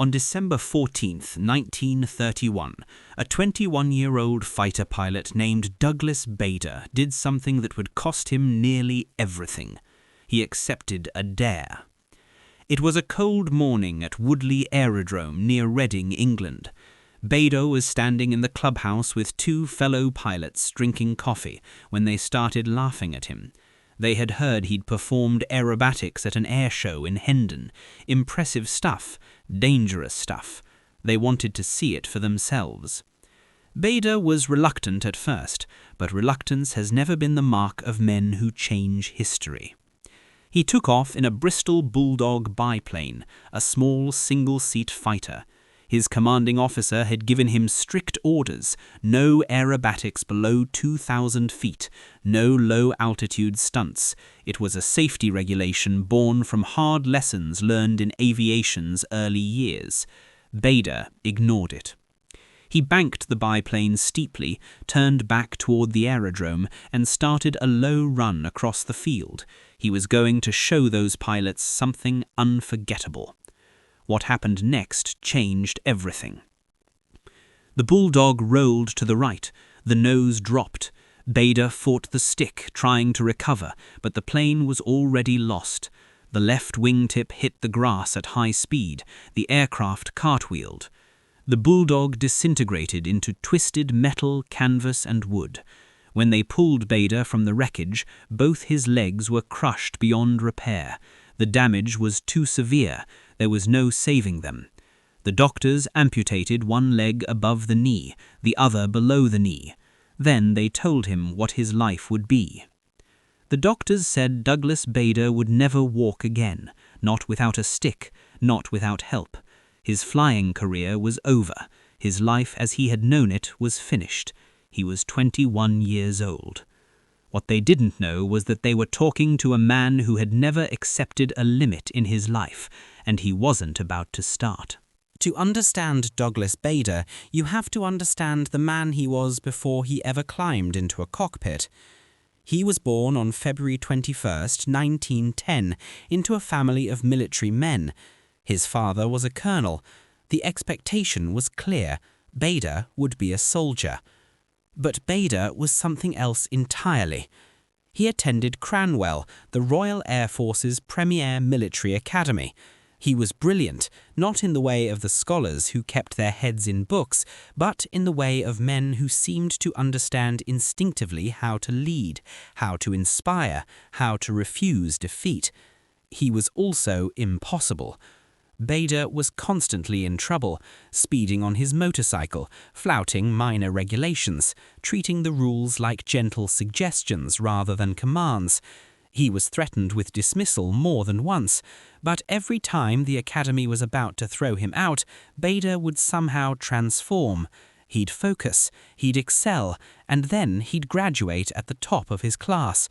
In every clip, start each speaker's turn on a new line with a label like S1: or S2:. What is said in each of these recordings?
S1: On December 14, 1931, a 21-year-old fighter pilot named Douglas Bader did something that would cost him nearly everything. He accepted a dare. It was a cold morning at Woodley Aerodrome near Reading, England. Bader was standing in the clubhouse with two fellow pilots drinking coffee when they started laughing at him. They had heard he'd performed aerobatics at an air show in Hendon. Impressive stuff, dangerous stuff. They wanted to see it for themselves. Bader was reluctant at first, but reluctance has never been the mark of men who change history. He took off in a Bristol Bulldog biplane, a small single-seat fighter. His commanding officer had given him strict orders: no aerobatics below 2,000 feet, no low-altitude stunts. It was a safety regulation born from hard lessons learned in aviation's early years. Bader ignored it. He banked the biplane steeply, turned back toward the aerodrome, and started a low run across the field. He was going to show those pilots something unforgettable. What happened next changed everything. The Bulldog rolled to the right. The nose dropped. Bader fought the stick, trying to recover, but the plane was already lost. The left wingtip hit the grass at high speed. The aircraft cartwheeled. The Bulldog disintegrated into twisted metal, canvas, and wood. When they pulled Bader from the wreckage, both his legs were crushed beyond repair. The damage was too severe. There was no saving them. The doctors amputated one leg above the knee, the other below the knee. Then they told him what his life would be. The doctors said Douglas Bader would never walk again, not without a stick, not without help. His flying career was over. His life as he had known it was finished. He was 21 years old. What they didn't know was that they were talking to a man who had never accepted a limit in his life, and he wasn't about to start.
S2: To understand Douglas Bader, you have to understand the man he was before he ever climbed into a cockpit. He was born on February 21st, 1910, into a family of military men. His father was a colonel. The expectation was clear: Bader would be a soldier. But Bader was something else entirely. He attended Cranwell, the Royal Air Force's premier military academy. He was brilliant, not in the way of the scholars who kept their heads in books, but in the way of men who seemed to understand instinctively how to lead, how to inspire, how to refuse defeat. He was also impossible. Bader was constantly in trouble, speeding on his motorcycle, flouting minor regulations, treating the rules like gentle suggestions rather than commands. He was threatened with dismissal more than once, but every time the academy was about to throw him out, Bader would somehow transform. He'd focus, he'd excel, and then he'd graduate at the top of his class.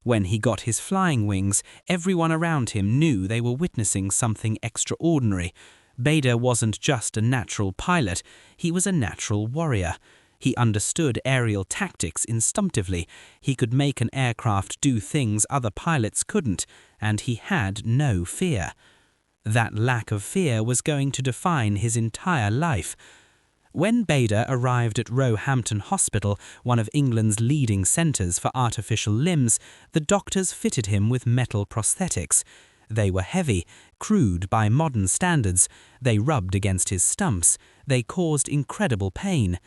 S2: When he got his flying wings, everyone around him knew they were witnessing something extraordinary. Bader wasn't just a natural pilot, he was a natural warrior. He understood aerial tactics instinctively. He could make an aircraft do things other pilots couldn't, and he had no fear. That lack of fear was going to define his entire life. When Bader arrived at Roehampton Hospital, one of England's leading centres for artificial limbs, the doctors fitted him with metal prosthetics. They were heavy, crude by modern standards. They rubbed against his stumps. They caused incredible pain.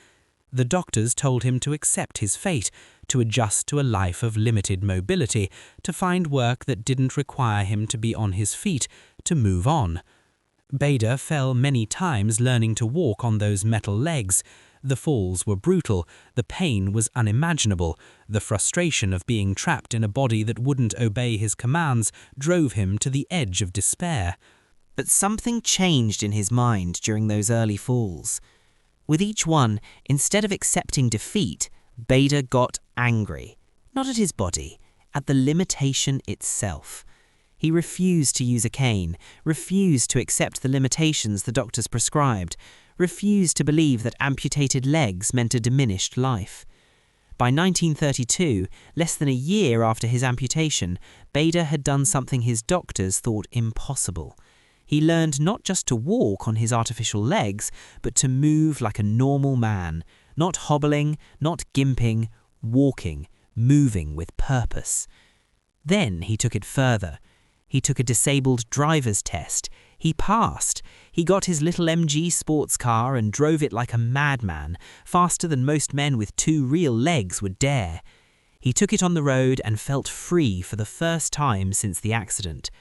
S2: The doctors told him to accept his fate, to adjust to a life of limited mobility, to find work that didn't require him to be on his feet, to move on. Bader fell many times learning to walk on those metal legs. The falls were brutal, the pain was unimaginable, the frustration of being trapped in a body that wouldn't obey his commands drove him to the edge of despair.
S3: But something changed in his mind during those early falls. With each one, instead of accepting defeat, Bader got angry. Not at his body, at the limitation itself. He refused to use a cane, refused to accept the limitations the doctors prescribed, refused to believe that amputated legs meant a diminished life. By 1932, less than a year after his amputation, Bader had done something his doctors thought impossible. He learned not just to walk on his artificial legs, but to move like a normal man, not hobbling, not gimping, walking, moving with purpose. Then he took it further. He took a disabled driver's test. He passed. He got his little MG sports car and drove it like a madman, faster than most men with 2 real legs would dare. He took it on the road and felt free for the first time since the accident.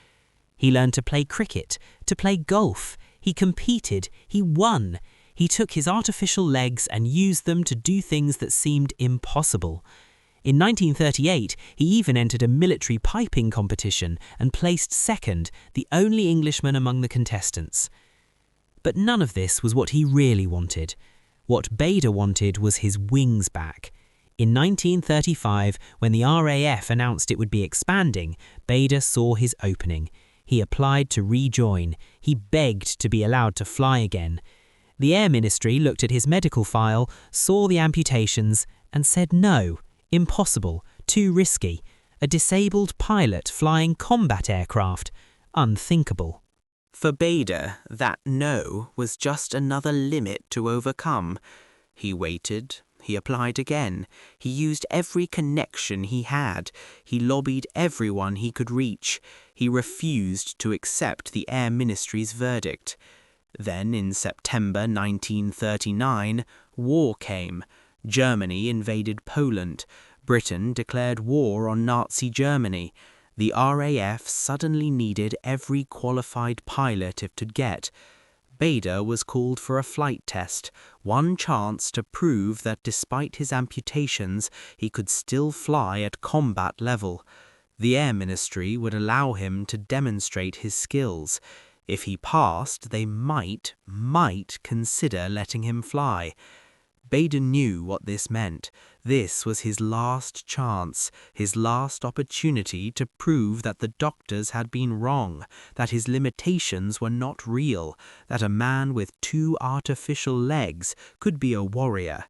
S3: He learned to play cricket, to play golf. He competed. He won. He took his artificial legs and used them to do things that seemed impossible. In 1938, he even entered a military piping competition and placed second, the only Englishman among the contestants. But none of this was what he really wanted. What Bader wanted was his wings back. In 1935, when the RAF announced it would be expanding, Bader saw his opening. He applied to rejoin. He begged to be allowed to fly again. The Air Ministry looked at his medical file, saw the amputations, and said no, impossible, too risky. A disabled pilot flying combat aircraft, unthinkable.
S2: For Bader, that no was just another limit to overcome. He waited. He applied again. He used every connection he had. He lobbied everyone he could reach. He refused to accept the Air Ministry's verdict. Then, in September 1939, war came. Germany invaded Poland. Britain declared war on Nazi Germany. The RAF suddenly needed every qualified pilot it could get. Bader was called for a flight test, one chance to prove that despite his amputations, he could still fly at combat level. The Air Ministry would allow him to demonstrate his skills. If he passed, they might consider letting him fly. Bader knew what this meant. This was his last chance, his last opportunity to prove that the doctors had been wrong, that his limitations were not real, that a man with 2 artificial legs could be a warrior.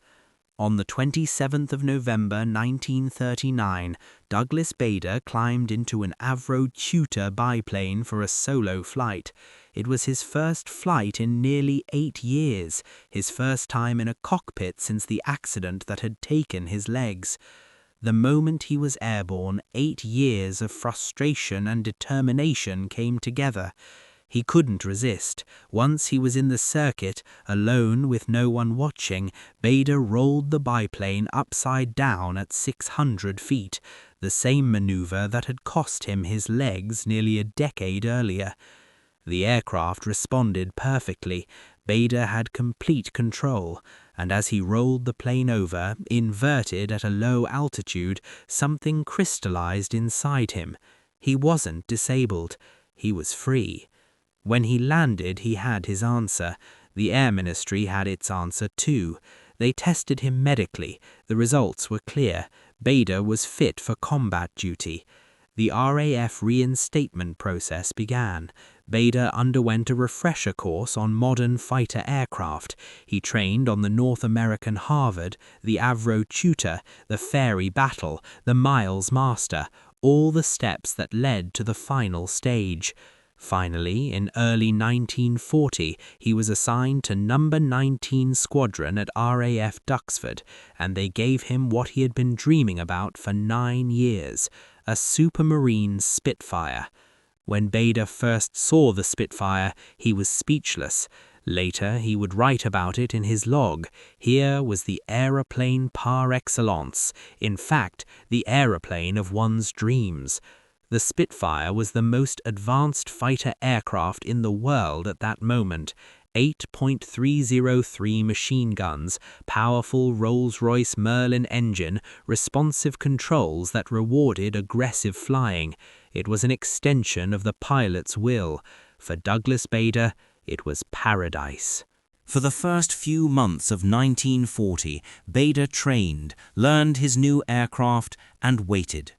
S2: On the 27th of November 1939, Douglas Bader climbed into an Avro Tutor biplane for a solo flight. It was his first flight in nearly 8 years, his first time in a cockpit since the accident that had taken his legs. The moment he was airborne, 8 years of frustration and determination came together. He couldn't resist. Once he was in the circuit, alone with no one watching, Bader rolled the biplane upside down at 600 feet, the same maneuver that had cost him his legs nearly a decade earlier. The aircraft responded perfectly. Bader had complete control, and as he rolled the plane over, inverted at a low altitude, something crystallized inside him. He wasn't disabled. He was free. When he landed, he had his answer. The Air Ministry had its answer too. They tested him medically. The results were clear. Bader was fit for combat duty. The RAF reinstatement process began. Bader underwent a refresher course on modern fighter aircraft. He trained on the North American Harvard, the Avro Tutor, the Fairey Battle, the Miles Master, all the steps that led to the final stage. Finally, in early 1940, he was assigned to No. 19 Squadron at RAF Duxford, and they gave him what he had been dreaming about for 9 years, a Supermarine Spitfire. When Bader first saw the Spitfire, he was speechless. Later, he would write about it in his log. Here was the aeroplane par excellence, in fact, the aeroplane of one's dreams. The Spitfire was the most advanced fighter aircraft in the world at that moment. 8.303 machine guns, powerful Rolls-Royce Merlin engine, responsive controls that rewarded aggressive flying. It was an extension of the pilot's will. For Douglas Bader, it was paradise.
S1: For the first few months of 1940, Bader trained, learned his new aircraft, and waited.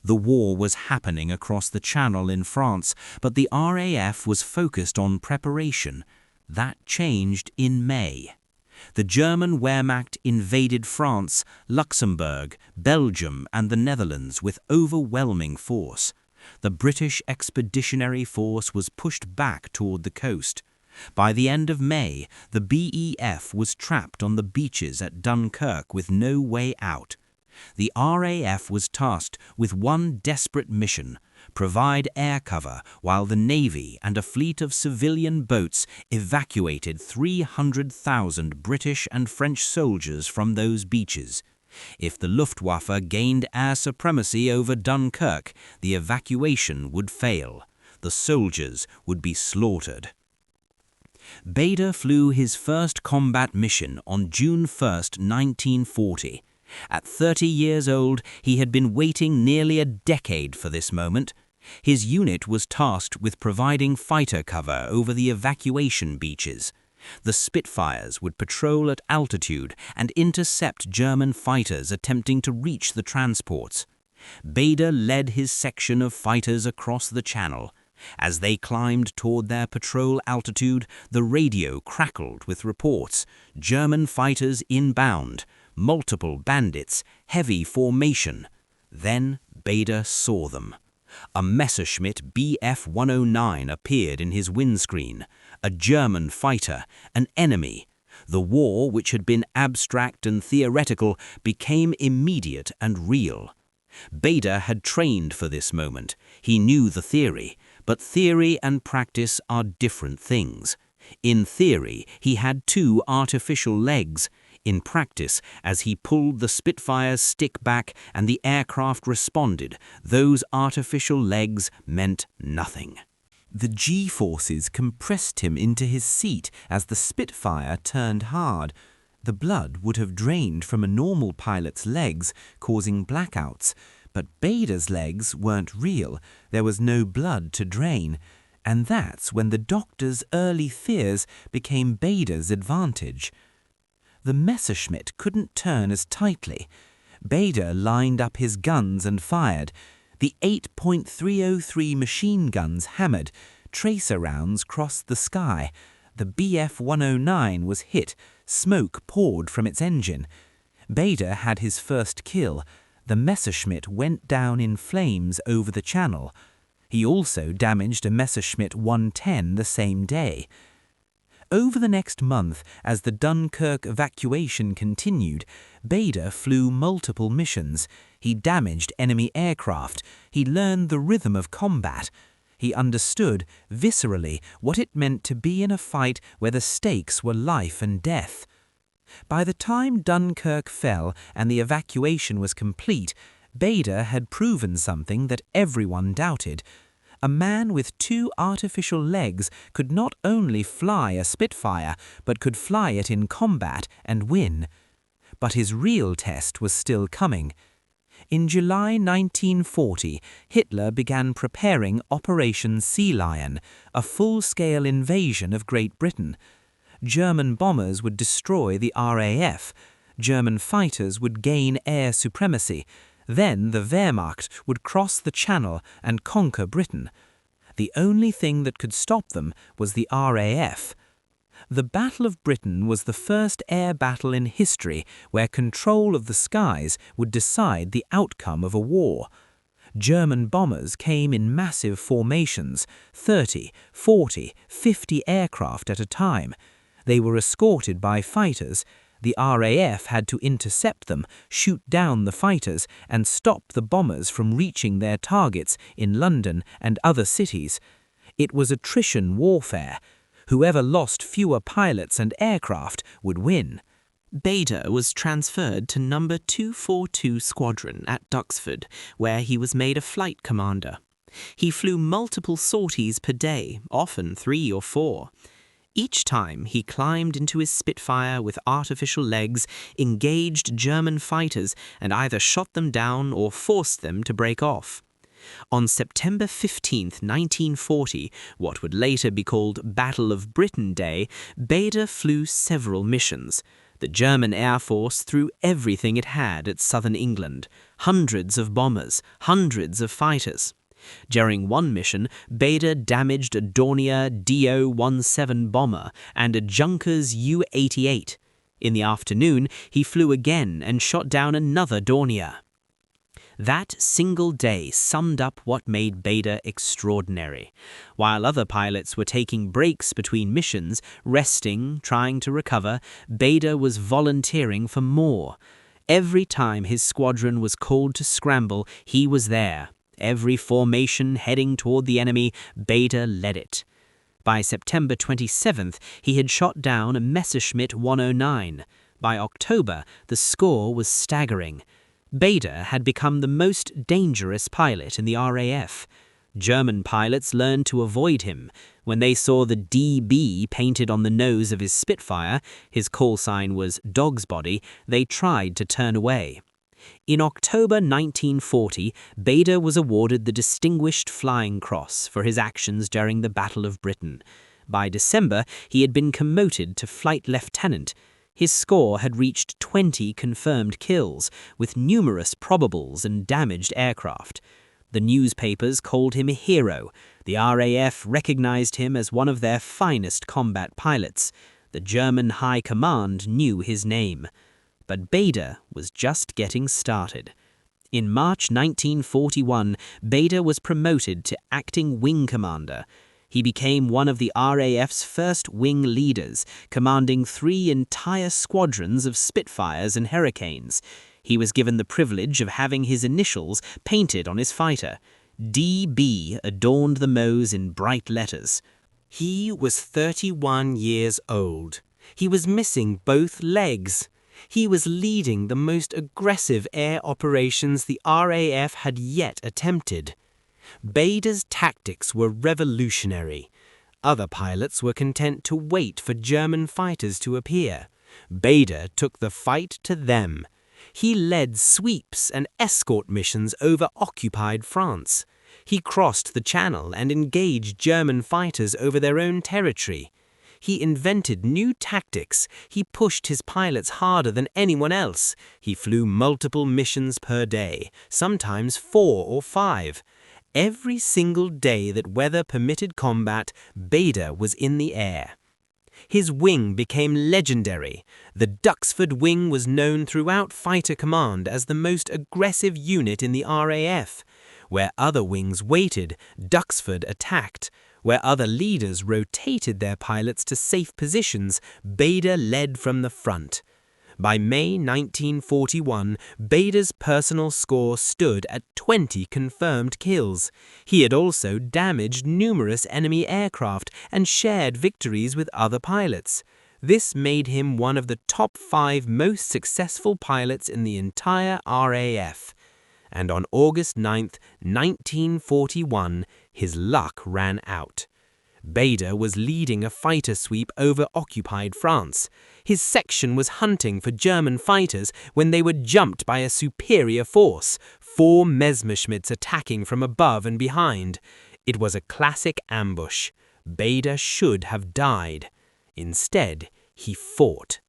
S1: The war was happening across the Channel in France, but the RAF was focused on preparation. That changed in May. The German Wehrmacht invaded France, Luxembourg, Belgium, and the Netherlands with overwhelming force. The British Expeditionary Force was pushed back toward the coast. By the end of May, the BEF was trapped on the beaches at Dunkirk with no way out. The RAF was tasked with one desperate mission: provide air cover while the Navy and a fleet of civilian boats evacuated 300,000 British and French soldiers from those beaches. If the Luftwaffe gained air supremacy over Dunkirk, the evacuation would fail. The soldiers would be slaughtered. Bader flew his first combat mission on June 1, 1940. At 30 years old, he had been waiting nearly a decade for this moment. His unit was tasked with providing fighter cover over the evacuation beaches. The Spitfires would patrol at altitude and intercept German fighters attempting to reach the transports. Bader led his section of fighters across the channel. As they climbed toward their patrol altitude, the radio crackled with reports: German fighters inbound, multiple bandits, heavy formation. Then Bader saw them. A Messerschmitt Bf 109 appeared in his windscreen. A German fighter, an enemy. The war, which had been abstract and theoretical, became immediate and real. Bader had trained for this moment. He knew the theory, but theory and practice are different things. In theory, he had 2 artificial legs. In practice, as he pulled the Spitfire's stick back and the aircraft responded, those artificial legs meant nothing. The G-forces compressed him into his seat as the Spitfire turned hard. The blood would have drained from a normal pilot's legs, causing blackouts. But Bader's legs weren't real. There was no blood to drain. And that's when the doctor's early fears became Bader's advantage. The Messerschmitt couldn't turn as tightly. Bader lined up his guns and fired. The 8.303 machine guns hammered. Tracer rounds crossed the sky. The Bf 109 was hit. Smoke poured from its engine. Bader had his first kill. The Messerschmitt went down in flames over the channel. He also damaged a Messerschmitt 110 the same day. Over the next month, as the Dunkirk evacuation continued, Bader flew multiple missions. He damaged enemy aircraft. He learned the rhythm of combat. He understood, viscerally, what it meant to be in a fight where the stakes were life and death. By the time Dunkirk fell and the evacuation was complete, Bader had proven something that everyone doubted. A man with 2 artificial legs could not only fly a Spitfire, but could fly it in combat and win. But his real test was still coming. In July 1940, Hitler began preparing Operation Sea Lion, a full-scale invasion of Great Britain. German bombers would destroy the RAF. German fighters would gain air supremacy. Then the Wehrmacht would cross the Channel and conquer Britain. The only thing that could stop them was the RAF. The Battle of Britain was the first air battle in history where control of the skies would decide the outcome of a war. German bombers came in massive formations, 30, 40, 50 aircraft at a time. They were escorted by fighters. The RAF had to intercept them, shoot down the fighters, and stop the bombers from reaching their targets in London and other cities. It was attrition warfare. Whoever lost fewer pilots and aircraft would win.
S3: Bader was transferred to No. 242 Squadron at Duxford, where he was made a flight commander. He flew multiple sorties per day, often 3 or 4. Each time he climbed into his Spitfire with artificial legs, engaged German fighters, and either shot them down or forced them to break off. On September 15, 1940, what would later be called Battle of Britain Day, Bader flew several missions. The German Air Force threw everything it had at southern England, hundreds of bombers, hundreds of fighters. During one mission, Bader damaged a Dornier Do-17 bomber and a Junkers U-88. In the afternoon, he flew again and shot down another Dornier.
S1: That single day summed up what made Bader extraordinary. While other pilots were taking breaks between missions, resting, trying to recover, Bader was volunteering for more. Every time his squadron was called to scramble, he was there. Every formation heading toward the enemy, Bader led it. By September 27th, he had shot down a Messerschmitt 109. By October, the score was staggering. Bader had become the most dangerous pilot in the RAF. German pilots learned to avoid him. When they saw the DB painted on the nose of his Spitfire, his call sign was Dog's Body, they tried to turn away. In October 1940, Bader was awarded the Distinguished Flying Cross for his actions during the Battle of Britain. By December, he had been promoted to flight lieutenant. His score had reached 20 confirmed kills, with numerous probables and damaged aircraft. The newspapers called him a hero. The RAF recognized him as one of their finest combat pilots. The German High Command knew his name. But Bader was just getting started. In March 1941, Bader was promoted to acting wing commander. He became one of the RAF's first wing leaders, commanding 3 entire squadrons of Spitfires and Hurricanes. He was given the privilege of having his initials painted on his fighter. DB adorned the nose in bright letters. He was 31 years old. He was missing both legs. He was leading the most aggressive air operations the RAF had yet attempted. Bader's tactics were revolutionary. Other pilots were content to wait for German fighters to appear. Bader took the fight to them. He led sweeps and escort missions over occupied France. He crossed the Channel and engaged German fighters over their own territory. He invented new tactics. He pushed his pilots harder than anyone else. He flew multiple missions per day, sometimes 4 or 5. Every single day that weather permitted combat, Bader was in the air. His wing became legendary. The Duxford Wing was known throughout Fighter Command as the most aggressive unit in the RAF. Where other wings waited, Duxford attacked. Where other leaders rotated their pilots to safe positions, Bader led from the front. By May 1941, Bader's personal score stood at 20 confirmed kills. He had also damaged numerous enemy aircraft and shared victories with other pilots. This made him one of the top 5 most successful pilots in the entire RAF. And on August 9, 1941, his luck ran out. Bader was leading a fighter sweep over occupied France. His section was hunting for German fighters when they were jumped by a superior force, 4 Messerschmitts attacking from above and behind. It was a classic ambush. Bader should have died. Instead, he fought.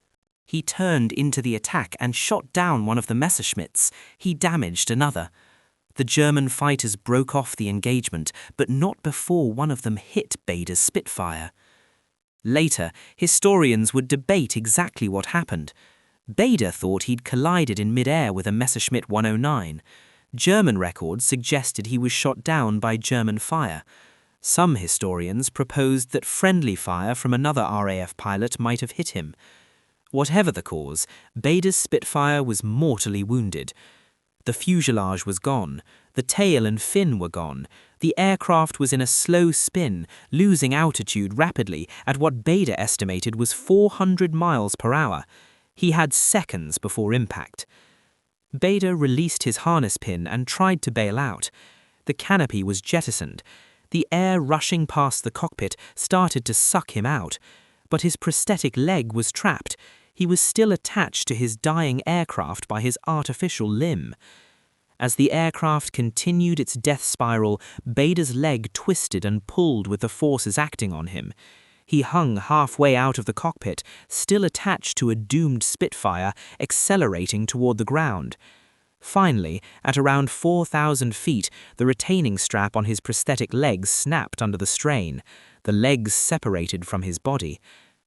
S3: He turned into the attack and shot down one of the Messerschmitts. He damaged another. The German fighters broke off the engagement, but not before one of them hit Bader's Spitfire. Later, historians would debate exactly what happened. Bader thought he'd collided in mid-air with a Messerschmitt 109. German records suggested he was shot down by German fire. Some historians proposed that friendly fire from another RAF pilot might have hit him. Whatever the cause, Bader's Spitfire was mortally wounded. The fuselage was gone, the tail and fin were gone, the aircraft was in a slow spin, losing altitude rapidly at what Bader estimated was 400 miles per hour. He had seconds before impact. Bader released his harness pin and tried to bail out. The canopy was jettisoned. The air rushing past the cockpit started to suck him out, but his prosthetic leg was trapped. He was still attached to his dying aircraft by his artificial limb. As the aircraft continued its death spiral, Bader's leg twisted and pulled with the forces acting on him. He hung halfway out of the cockpit, still attached to a doomed Spitfire, accelerating toward the ground. Finally, at around 4,000 feet, the retaining strap on his prosthetic legs snapped under the strain. The legs separated from his body.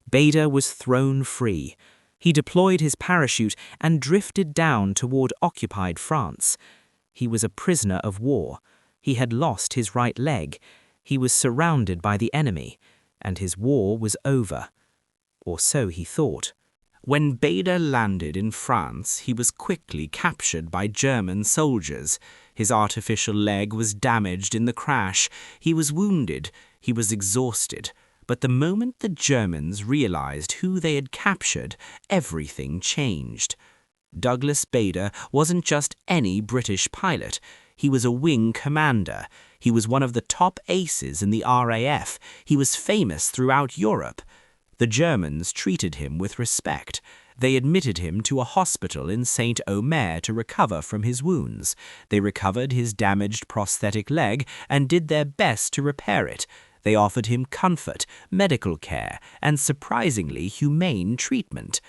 S3: Bader was thrown free. He deployed his parachute and drifted down toward occupied France. He was a prisoner of war. He had lost his right leg. He was surrounded by the enemy, and his war was over. Or so he thought.
S1: When Bader landed in France, he was quickly captured by German soldiers. His artificial leg was damaged in the crash. He was wounded. He was exhausted. But the moment the Germans realized who they had captured, everything changed. Douglas Bader wasn't just any British pilot. He was a wing commander. He was one of the top aces in the RAF. He was famous throughout Europe. The Germans treated him with respect. They admitted him to a hospital in Saint-Omer to recover from his wounds. They recovered his damaged prosthetic leg and did their best to repair it. They offered him comfort, medical care, and surprisingly humane treatment.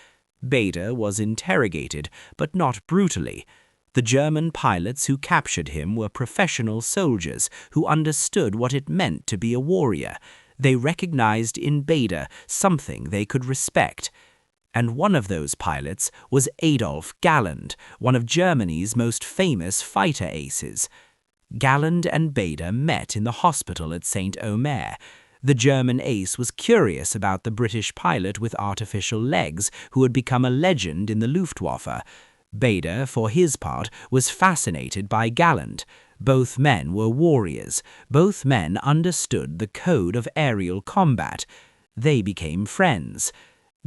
S1: Bader was interrogated, but not brutally. The German pilots who captured him were professional soldiers who understood what it meant to be a warrior. They recognized in Bader something they could respect. And one of those pilots was Adolf Galland, one of Germany's most famous fighter aces. Galland and Bader met in the hospital at Saint-Omer. The German ace was curious about the British pilot with artificial legs who had become a legend in the Luftwaffe. Bader, for his part, was fascinated by Galland. Both men were warriors. Both men understood the code of aerial combat. They became friends.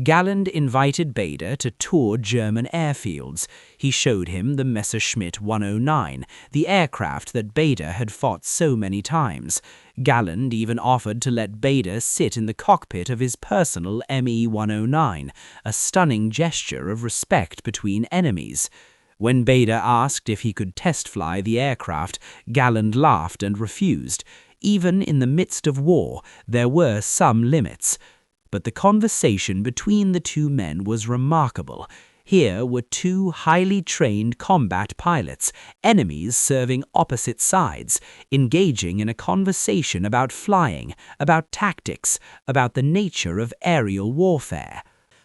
S1: Galland invited Bader to tour German airfields. He showed him the Messerschmitt 109, the aircraft that Bader had fought so many times. Galland even offered to let Bader sit in the cockpit of his personal Me 109, a stunning gesture of respect between enemies. When Bader asked if he could test fly the aircraft, Galland laughed and refused. Even in the midst of war, there were some limits. But the conversation between the two men was remarkable. Here were two highly trained combat pilots, enemies serving opposite sides, engaging in a conversation about flying, about tactics, about the nature of aerial warfare.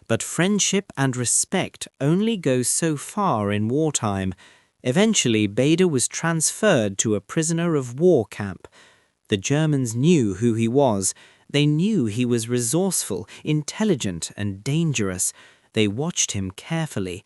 S3: But friendship and respect only go so far in wartime. Eventually, Bader was transferred to a prisoner of war camp. The Germans knew who he was. They knew he was resourceful, intelligent, and dangerous. They watched him carefully.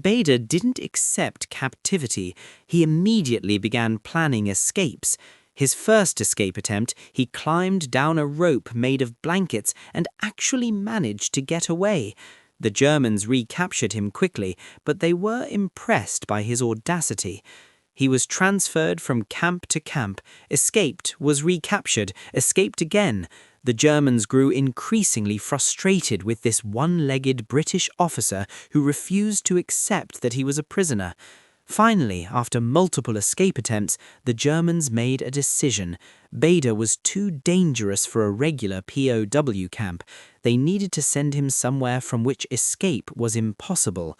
S3: Bader didn't accept captivity. He immediately began planning escapes. His first escape attempt, he climbed down a rope made of blankets and actually managed to get away. The Germans recaptured him quickly, but they were impressed by his audacity. He was transferred from camp to camp, escaped, was recaptured, escaped again. The Germans grew increasingly frustrated with this one-legged British officer who refused to accept that he was a prisoner. Finally, after multiple escape attempts, the Germans made a decision. Bader was too dangerous for a regular POW camp. They needed to send him somewhere from which escape was impossible.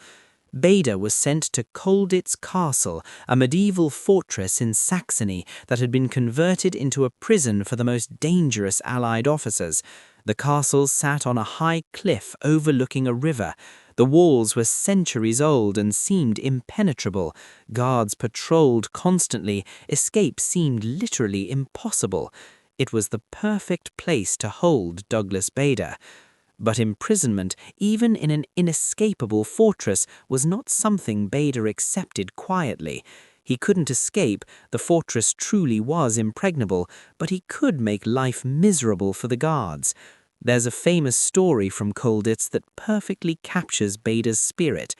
S3: Bader was sent to Colditz Castle, a medieval fortress in Saxony that had been converted into a prison for the most dangerous Allied officers. The castle sat on a high cliff overlooking a river. The walls were centuries old and seemed impenetrable. Guards patrolled constantly. Escape seemed literally impossible. It was the perfect place to hold Douglas Bader. But imprisonment, even in an inescapable fortress, was not something Bader accepted quietly. He couldn't escape, the fortress truly was impregnable, but he could make life miserable for the guards. There's a famous story from Colditz that perfectly captures Bader's spirit.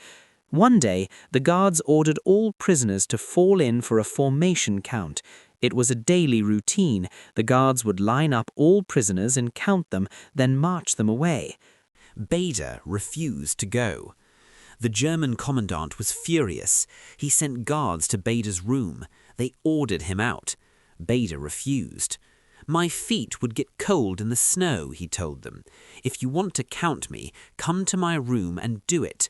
S3: One day, the guards ordered all prisoners to fall in for a formation count. It was a daily routine. The guards would line up all prisoners and count them, then march them away.
S1: Bader refused to go. The German commandant was furious. He sent guards to Bader's room. They ordered him out. Bader refused. "My feet would get cold in the snow," he told them. "If you want to count me, come to my room and do it."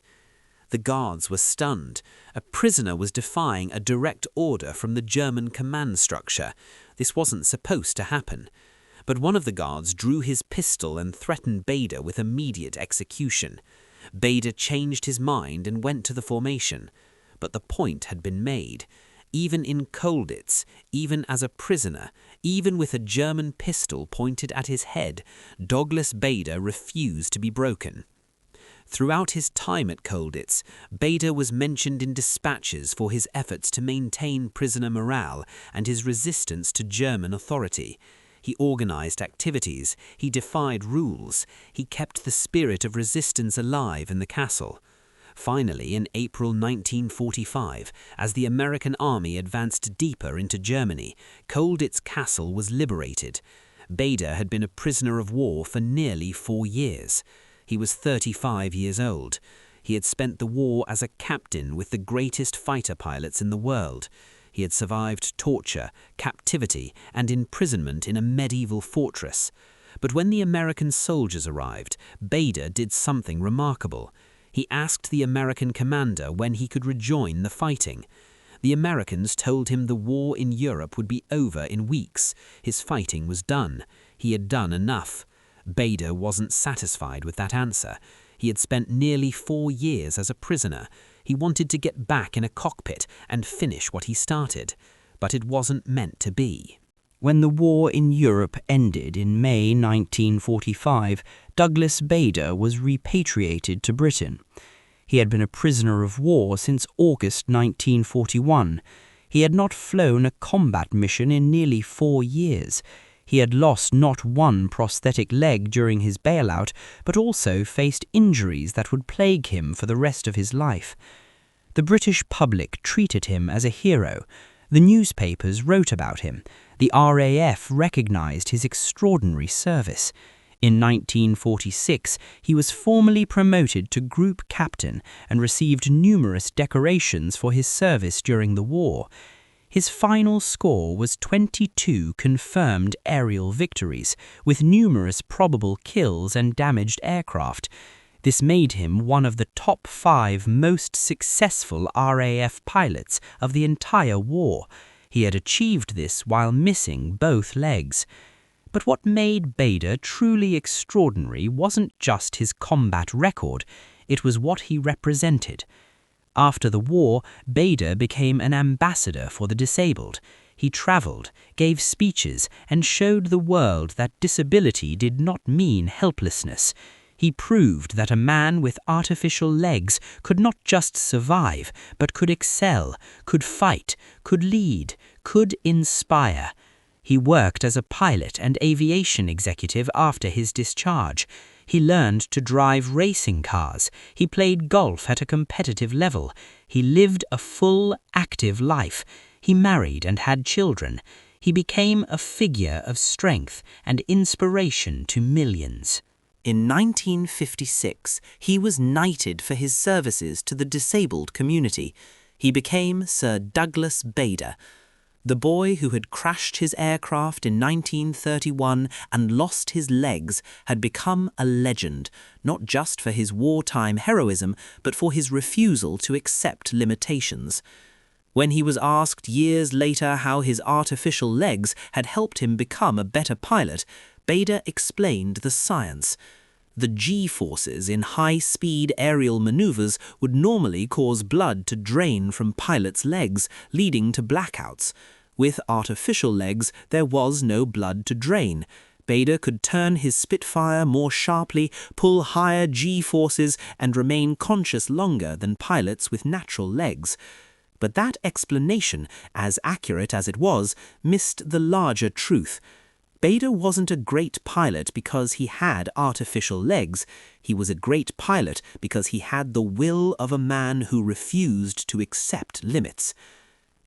S1: The guards were stunned. A prisoner was defying a direct order from the German command structure. This wasn't supposed to happen. But one of the guards drew his pistol and threatened Bader with immediate execution. Bader changed his mind and went to the formation. But the point had been made. Even in Colditz, even as a prisoner, even with a German pistol pointed at his head, Douglas Bader refused to be broken. Throughout his time at Colditz, Bader was mentioned in dispatches for his efforts to maintain prisoner morale and his resistance to German authority. He organized activities, he defied rules, he kept the spirit of resistance alive in the castle. Finally, in April 1945, as the American army advanced deeper into Germany, Colditz Castle was liberated. Bader had been a prisoner of war for nearly 4 years. He was 35 years old. He had spent the war as a captain with the greatest fighter pilots in the world. He had survived torture, captivity, and imprisonment in a medieval fortress. But when the American soldiers arrived, Bader did something remarkable. He asked the American commander when he could rejoin the fighting. The Americans told him the war in Europe would be over in weeks. His fighting was done. He had done enough. Bader wasn't satisfied with that answer. He had spent nearly 4 years as a prisoner. He wanted to get back in a cockpit and finish what he started. But it wasn't meant to be.
S2: When the war in Europe ended in May 1945, Douglas Bader was repatriated to Britain. He had been a prisoner of war since August 1941. He had not flown a combat mission in nearly 4 years. He had lost not one prosthetic leg during his bailout, but also faced injuries that would plague him for the rest of his life. The British public treated him as a hero. The newspapers wrote about him. The RAF recognized his extraordinary service. In 1946, he was formally promoted to group captain and received numerous decorations for his service during the war. His final score was 22 confirmed aerial victories, with numerous probable kills and damaged aircraft. This made him one of the top 5 most successful RAF pilots of the entire war. He had achieved this while missing both legs. But what made Bader truly extraordinary wasn't just his combat record, it was what he represented. After the war, Bader became an ambassador for the disabled. He traveled, gave speeches, and showed the world that disability did not mean helplessness. He proved that a man with artificial legs could not just survive, but could excel, could fight, could lead, could inspire. He worked as a pilot and aviation executive after his discharge. He learned to drive racing cars. He played golf at a competitive level. He lived a full, active life. He married and had children. He became a figure of strength and inspiration to millions.
S3: In 1956, he was knighted for his services to the disabled community. He became Sir Douglas Bader. The boy who had crashed his aircraft in 1931 and lost his legs had become a legend, not just for his wartime heroism, but for his refusal to accept limitations. When he was asked years later how his artificial legs had helped him become a better pilot, Bader explained the science. The G-forces in high-speed aerial maneuvers would normally cause blood to drain from pilots' legs, leading to blackouts. With artificial legs, there was no blood to drain. Bader could turn his Spitfire more sharply, pull higher G-forces, and remain conscious longer than pilots with natural legs. But that explanation, as accurate as it was, missed the larger truth. Bader wasn't a great pilot because he had artificial legs. He was a great pilot because he had the will of a man who refused to accept limits.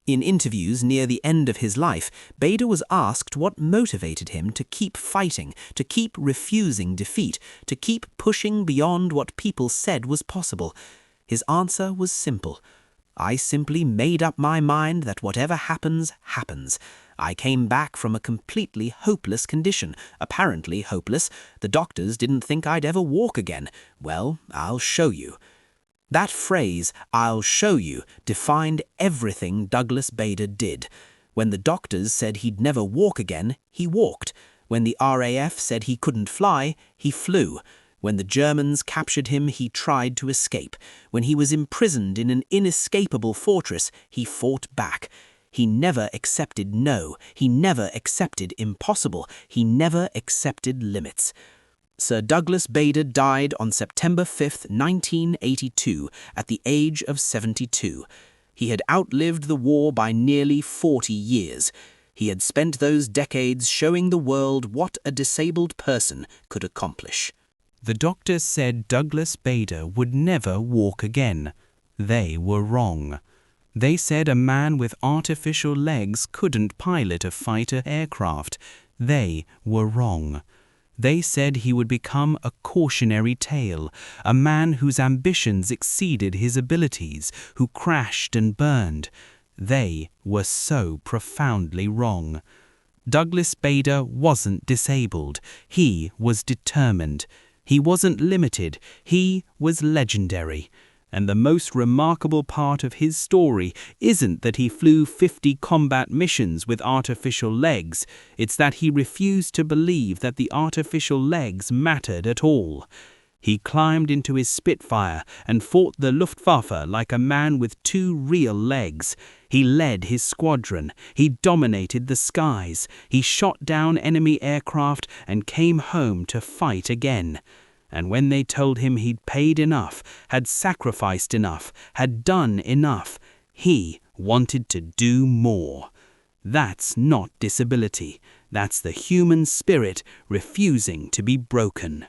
S3: In interviews near the end of his life, Bader was asked what motivated him to keep fighting, to keep refusing defeat, to keep pushing beyond what people said was possible. His answer was simple. I simply made up my mind that whatever happens, happens. I came back from a completely hopeless condition, apparently hopeless. The doctors didn't think I'd ever walk again. Well, I'll show you. That phrase, "I'll show you," defined everything Douglas Bader did. When the doctors said he'd never walk again, he walked. When the RAF said he couldn't fly, he flew. When the Germans captured him, he tried to escape. When he was imprisoned in an inescapable fortress, he fought back.
S1: He never accepted no. He never accepted impossible. He never accepted limits. Sir Douglas Bader died on September 5, 1982, at the age of 72. He had outlived the war by nearly 40 years. He had spent those decades showing the world what a disabled person could accomplish.
S2: The doctors said Douglas Bader would never walk again. They were wrong. They said a man with artificial legs couldn't pilot a fighter aircraft. They were wrong. They said he would become a cautionary tale, a man whose ambitions exceeded his abilities, who crashed and burned. They were so profoundly wrong. Douglas Bader wasn't disabled. He was determined. He wasn't limited. He was legendary. And the most remarkable part of his story isn't that he flew 50 combat missions with artificial legs. It's that he refused to believe that the artificial legs mattered at all. He climbed into his Spitfire and fought the Luftwaffe like a man with 2 real legs. He led his squadron. He dominated the skies. He shot down enemy aircraft and came home to fight again. And when they told him he'd paid enough, had sacrificed enough, had done enough, he wanted to do more. That's not disability. That's the human spirit refusing to be broken.